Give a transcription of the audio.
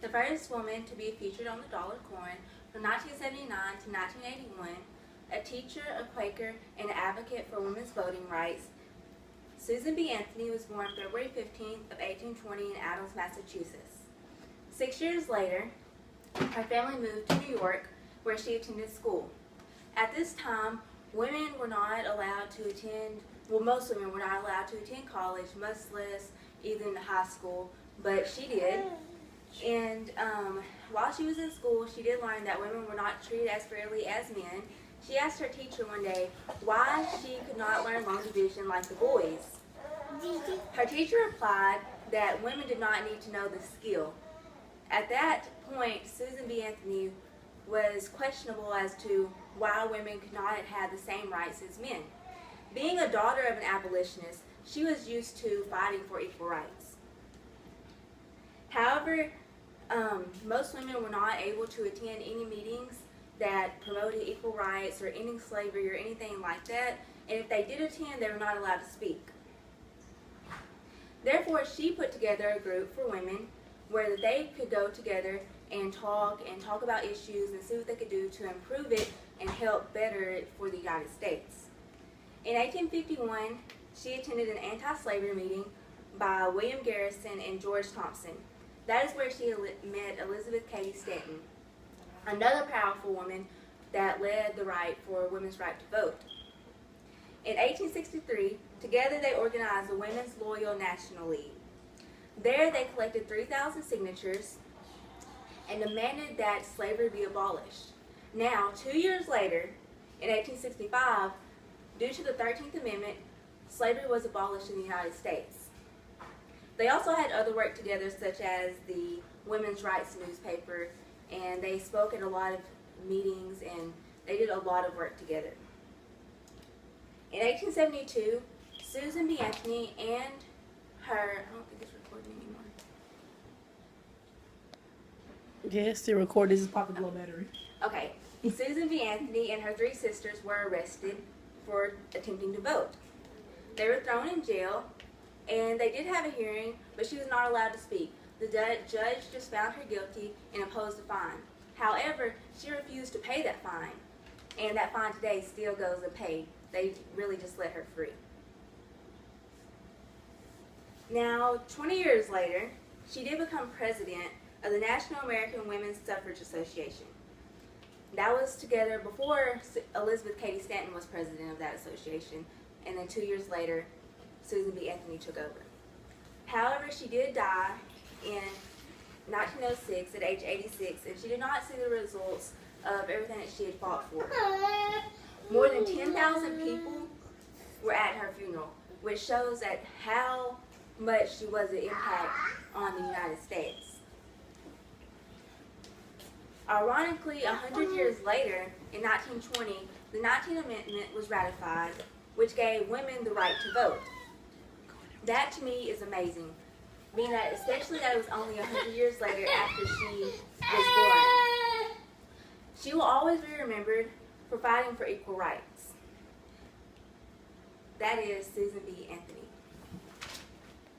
the first woman to be featured on the dollar coin from 1979 to 1981, a teacher, a Quaker, and an advocate for women's voting rights. Susan B. Anthony was born February 15th of 1820 in Adams, Massachusetts. 6 years later, her family moved to New York, where she attended school. At this time, women were not allowed to attend, well, most women were not allowed to attend college, much less even high school, but she did. And while she was in school, she did learn that women were not treated as fairly as men. She asked her teacher one day why she could not learn long division like the boys. Her teacher replied that women did not need to know the skill. At that point, Susan B. Anthony was questionable as to why women could not have the same rights as men. Being a daughter of an abolitionist, she was used to fighting for equal rights. However, most women were not able to attend any meetings that promoted equal rights or ending slavery or anything like that, and if they did attend, they were not allowed to speak. Therefore, she put together a group for women where they could go together and talk about issues and see what they could do to improve it and help better it for the United States. In 1851, she attended an anti-slavery meeting by William Garrison and George Thompson. That is where she met Elizabeth Cady Stanton, another powerful woman that led the right for women's right to vote. In 1863, together they organized the Women's Loyal National League. There they collected 3,000 signatures and demanded that slavery be abolished. Now, 2 years later, in 1865, due to the 13th Amendment, slavery was abolished in the United States. They also had other work together, such as the Women's Rights newspaper, and they spoke at a lot of meetings, and they did a lot of work together. In 1872, Susan B. Anthony and her, I don't think it's recording anymore. Yes, the record is popping low battery. Okay, Susan B. Anthony and her 3 sisters were arrested for attempting to vote. They were thrown in jail, and they did have a hearing, but she was not allowed to speak. The judge just found her guilty and imposed a fine. However, she refused to pay that fine, and that fine today still goes unpaid. They really just let her free. Now, 20 years later, she did become president of the National American Women's Suffrage Association. That was together before Elizabeth Cady Stanton was president of that association, and then 2 years later, Susan B. Anthony took over. However, she did die in 1906 at age 86, and she did not see the results of everything that she had fought for. More than 10,000 people were at her funeral, which shows that how much she was an impact on the United States. Ironically, 100 years later, in 1920, the 19th Amendment was ratified, which gave women the right to vote. That to me is amazing, being that especially that it was only 100 years later after she was born. She will always be remembered for fighting for equal rights. That is Susan B. Anthony.